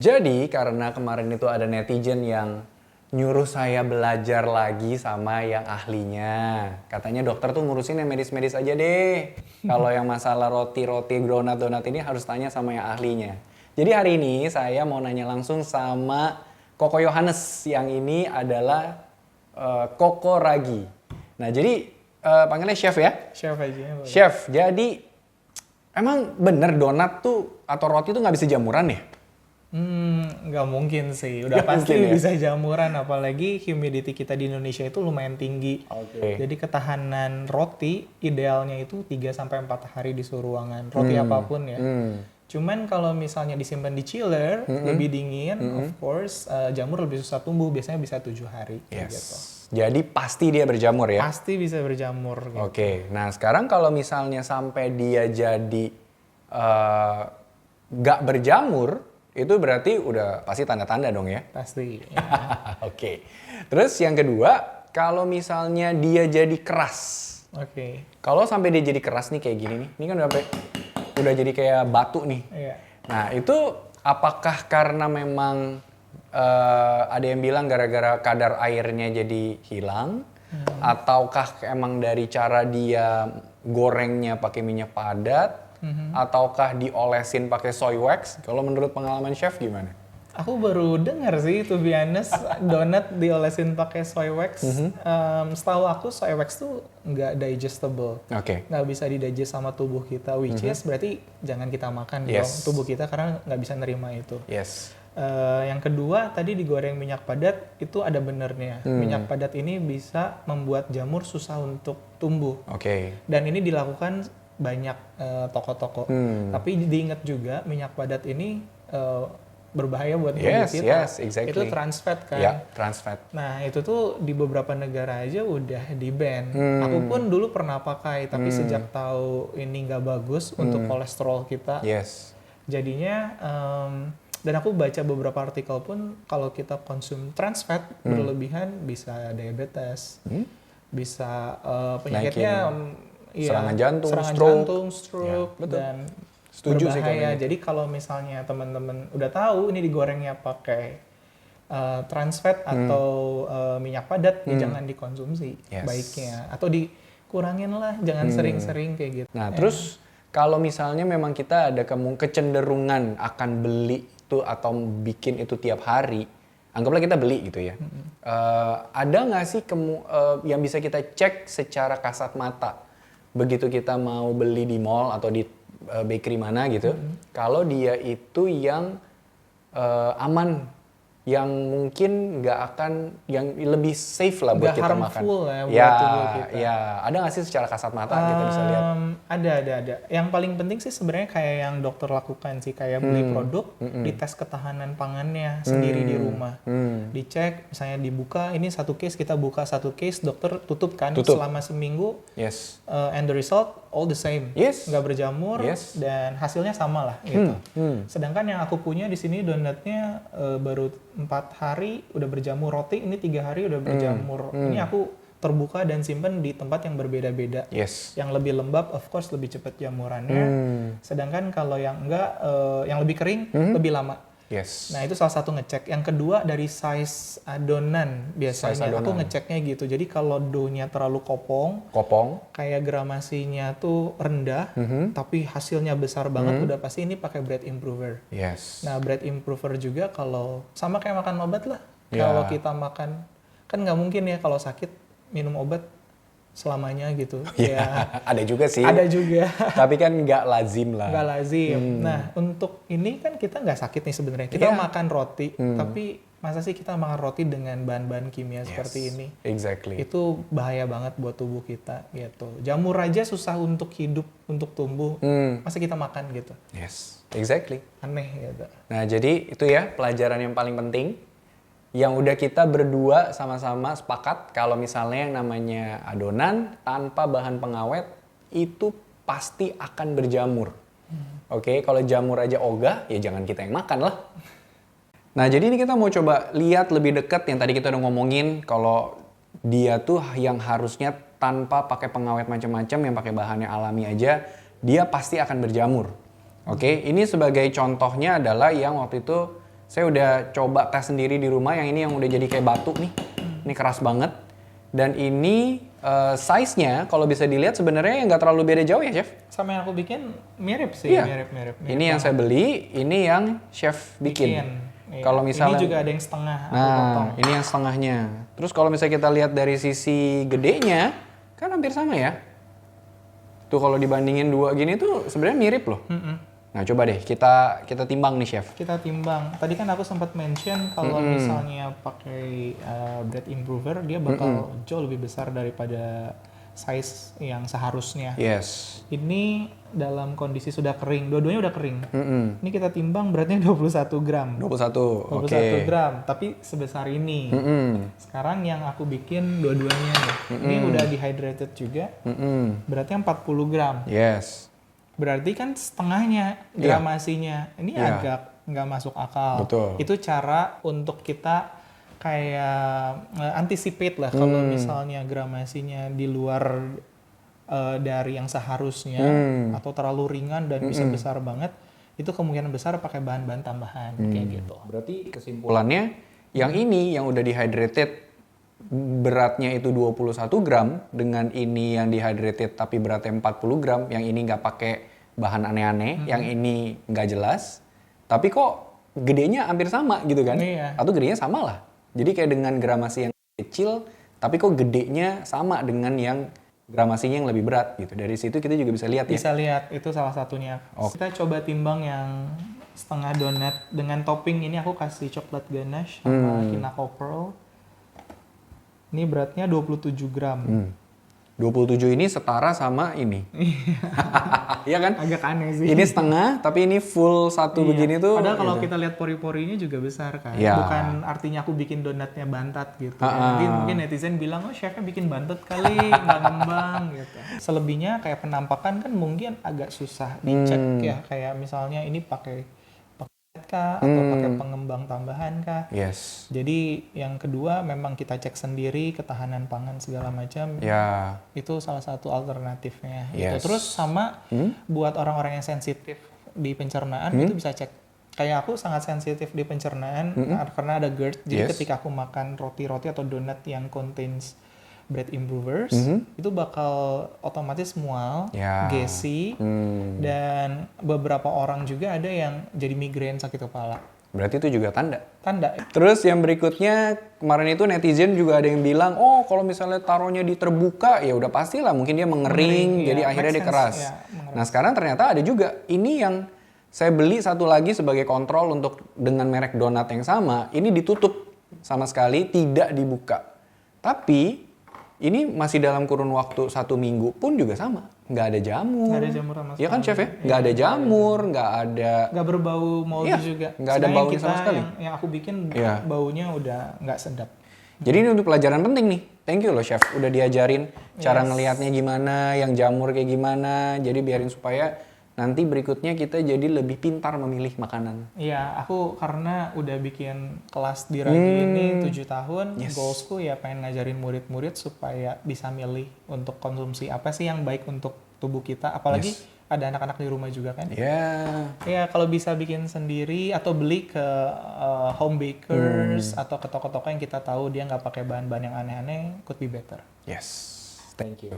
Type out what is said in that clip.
Jadi karena kemarin itu ada netizen yang nyuruh saya belajar lagi sama yang ahlinya. Katanya dokter tuh ngurusin yang medis-medis aja deh. Kalau yang masalah roti-roti, donat-donat ini harus tanya sama yang ahlinya. Jadi hari ini saya mau nanya langsung sama Koko Yohanes. Yang ini adalah Koko Ragi. Nah jadi panggilnya chef ya? Chef aja. Chef, jadi emang bener donat tuh atau roti tuh nggak bisa jamuran ya? Nggak mungkin sih. Udah Nggak pasti mungkin ya? bisa jamuran, apalagi humidity kita di Indonesia itu lumayan tinggi. Oke. Jadi ketahanan roti idealnya itu 3-4 hari di suhu ruangan. Roti apapun ya. Cuman kalau misalnya disimpan di chiller, lebih dingin, of course, jamur lebih susah tumbuh. Biasanya bisa 7 hari. Gitu. Yes. Jadi pasti dia berjamur ya? Pasti bisa berjamur. Gitu. Oke. Nah sekarang kalau misalnya sampai dia jadi nggak berjamur, itu berarti udah pasti tanda-tanda dong ya? Pasti. Ya. Oke. Terus yang kedua, kalau misalnya dia jadi keras. Oke. Kalau sampai dia jadi keras nih kayak gini nih, ini kan udah jadi kayak batu nih. Iya. Nah itu apakah karena memang ada yang bilang gara-gara kadar airnya jadi hilang, ataukah emang dari cara dia gorengnya pakai minyak padat, ataukah diolesin pakai soy wax? Kalau menurut pengalaman chef gimana? Aku baru dengar sih, to be honest, donat diolesin pakai soy wax. Setahu aku soy wax tuh nggak digestible, Oke. nggak bisa didigest sama tubuh kita, which is berarti jangan kita makan dong Yes. tubuh kita karena nggak bisa nerima itu. Yes. Yang kedua tadi digoreng minyak padat itu ada benernya. Minyak padat ini bisa membuat jamur susah untuk tumbuh. Oke. Dan ini dilakukan banyak toko-toko. Tapi diingat juga minyak padat ini berbahaya buat tubuh Yes, kita. yes, exactly. Itu trans fat kan. Ya, trans fat. Nah itu tuh di beberapa negara aja udah di ban. Aku pun dulu pernah pakai, tapi sejak tahu ini nggak bagus untuk kolesterol kita, Yes. jadinya dan aku baca beberapa artikel pun kalau kita konsum trans fat berlebihan bisa diabetes, bisa penyakitnya serangan jantung, serangan stroke. jantung, stroke, Ya, betul. dan Setuju sih kalau berbahaya. gitu. Jadi kalau misalnya teman-teman udah tahu ini digorengnya pakai trans fat atau minyak padat, ya jangan dikonsumsi Yes. baiknya, atau dikurangin lah, jangan sering-sering kayak gitu. Nah, terus kalau misalnya memang kita ada kecenderungan akan beli itu atau bikin itu tiap hari, anggaplah kita beli gitu ya. Ada nggak sih yang bisa kita cek secara kasat mata begitu kita mau beli di mall atau di bakery mana gitu, kalau dia itu yang aman, yang mungkin nggak akan, yang lebih safe lah buat Nggak kita makan. harmful ya buat tubuh kita. Ya, ada nggak sih secara kasat mata kita bisa lihat? Ada. Yang paling penting sih sebenarnya kayak yang dokter lakukan sih, kayak beli produk, dites ketahanan pangannya sendiri di rumah, dicek, misalnya dibuka, ini satu case kita buka satu case, dokter tutup kan selama seminggu, Yes. and the result all the same, Yes. nggak berjamur, Yes. dan hasilnya sama lah gitu. Sedangkan yang aku punya di sini donatnya baru 4 hari udah berjamur, roti ini 3 hari udah berjamur. Ini aku terbuka dan simpen di tempat yang berbeda-beda. Yes. Yang lebih lembab of course lebih cepat jamurannya. Sedangkan kalau yang enggak, yang lebih kering lebih lama. Yes. Nah itu salah satu ngecek. Yang kedua dari size adonan biasanya. Size adonan. Aku ngeceknya gitu. Jadi kalau dough-nya terlalu kopong, kayak gramasinya tuh rendah, tapi hasilnya besar banget, udah pasti ini pakai bread improver. Yes. Nah bread improver juga kalau sama kayak makan obat lah. Ya. Kalau kita makan, kan nggak mungkin ya kalau sakit minum obat selamanya gitu. Ya, ada juga sih. Ada juga. Tapi kan nggak lazim lah. Nggak lazim. Nah untuk ini kan kita nggak sakit nih sebenarnya. Kita makan roti, tapi masa sih kita makan roti dengan bahan-bahan kimia seperti ini? Exactly. Itu bahaya banget buat tubuh kita gitu. Jamur aja susah untuk hidup, untuk tumbuh. Masa kita makan gitu? Yes. Exactly. Aneh gitu. Nah, jadi itu ya pelajaran yang paling penting yang udah kita berdua sama-sama sepakat kalau misalnya yang namanya adonan tanpa bahan pengawet itu pasti akan berjamur. Oke, kalau jamur aja ogah, ya jangan kita yang makan lah. Nah, jadi ini kita mau coba lihat lebih dekat yang tadi kita udah ngomongin kalau dia tuh yang harusnya tanpa pakai pengawet macam-macam, yang pakai bahannya alami aja, dia pasti akan berjamur. Oke, ini sebagai contohnya adalah yang waktu itu Saya udah coba tes sendiri di rumah, yang ini yang udah jadi kayak batu nih. Ini keras banget. Dan ini size-nya kalau bisa dilihat sebenarnya nggak terlalu beda jauh ya, Chef? Sama yang aku bikin mirip sih, Iya. mirip Ini yang saya beli, ini yang Chef bikin. Iya. Kalau misalnya ini juga ada yang setengah aku nah, potong. ini yang setengahnya. Terus kalau misalnya kita lihat dari sisi gedenya, kan hampir sama ya. Tuh kalau dibandingin dua gini tuh sebenarnya mirip loh. Nah coba deh kita timbang nih Chef. Kita timbang. Tadi kan aku sempat mention kalau misalnya pakai bread improver dia bakal jauh lebih besar daripada size yang seharusnya. Yes. Ini dalam kondisi sudah kering, dua-duanya udah kering. Ini kita timbang beratnya 21 gram. 21, 21 gram, tapi sebesar ini. Sekarang yang aku bikin dua-duanya nih. Ini udah dehydrated juga. Beratnya 40 gram. Yes. Berarti kan setengahnya gramasinya. Ini agak nggak masuk akal. Betul. Itu cara untuk kita kayak anticipate lah kalau misalnya gramasinya di luar dari yang seharusnya atau terlalu ringan dan bisa besar banget, itu kemungkinan besar pakai bahan-bahan tambahan kayak gitu. Berarti kesimpulannya yang ini yang udah dehydrated beratnya itu 21 gram dengan ini yang dehydrated tapi beratnya 40 gram, yang ini nggak pakai bahan aneh-aneh, yang ini nggak jelas, tapi kok gedenya hampir sama gitu kan? Iya. Atau gedenya sama lah. Jadi kayak dengan gramasi yang kecil, tapi kok gedenya sama dengan yang gramasinya yang lebih berat gitu. Dari situ kita juga bisa lihat ya. Bisa lihat, itu salah satunya. Kita coba timbang yang setengah donat dengan topping ini aku kasih coklat ganache sama kinako pearl. Ini beratnya 27 gram. 27 ini setara sama ini. Iya kan? Agak aneh sih. Ini setengah, tapi ini full satu begini tuh. Padahal kalau gitu. kita lihat pori-porinya juga besar kan. Iya. Bukan artinya aku bikin donatnya bantat gitu. Nanti mungkin netizen bilang, oh chefnya bikin bantat kali, nggak ngembang gitu. Selebihnya kayak penampakan kan mungkin agak susah dicek ya. Kayak misalnya ini pakai kah atau pakai pengembang tambahan kah. Yes. Jadi yang kedua memang kita cek sendiri ketahanan pangan segala macam. Ya. Itu salah satu alternatifnya. Yes. Gitu. Terus sama buat orang-orang yang sensitif di pencernaan itu bisa cek. Kayak aku sangat sensitif di pencernaan karena ada GERD. Jadi ketika aku makan roti-roti atau donat yang contains bread improvers itu bakal otomatis mual, gassy, dan beberapa orang juga ada yang jadi migrain sakit kepala. Berarti itu juga tanda. Tanda. Terus yang berikutnya kemarin itu netizen juga ada yang bilang, oh kalau misalnya taruhnya di terbuka ya udah pastilah mungkin dia mengering, jadi akhirnya dia keras. Nah sekarang ternyata ada juga ini yang saya beli satu lagi sebagai kontrol untuk dengan merek donat yang sama, ini ditutup sama sekali, tidak dibuka. Tapi ini masih dalam kurun waktu 1 minggu pun juga sama, nggak ada jamur. Nggak ada jamur sama sekali. Iya kan chef ya? Nggak ada jamur, nggak ada. Nggak berbau moldy juga. Nggak ada baunya sama sekali. Yang aku bikin baunya udah nggak sedap. Jadi ini untuk pelajaran penting nih. Thank you loh chef, udah diajarin cara ngelihatnya gimana, yang jamur kayak gimana. Jadi biarin supaya nanti berikutnya kita jadi lebih pintar memilih makanan. Iya, aku karena udah bikin kelas di Ragi ini 7 tahun, goalsku ya pengen ngajarin murid-murid supaya bisa milih untuk konsumsi apa sih yang baik untuk tubuh kita. Apalagi ada anak-anak di rumah juga kan. Ya. Ya kalau bisa bikin sendiri atau beli ke home bakers atau ke toko-toko yang kita tahu dia nggak pakai bahan-bahan yang aneh-aneh, could be better. Yes, thank you.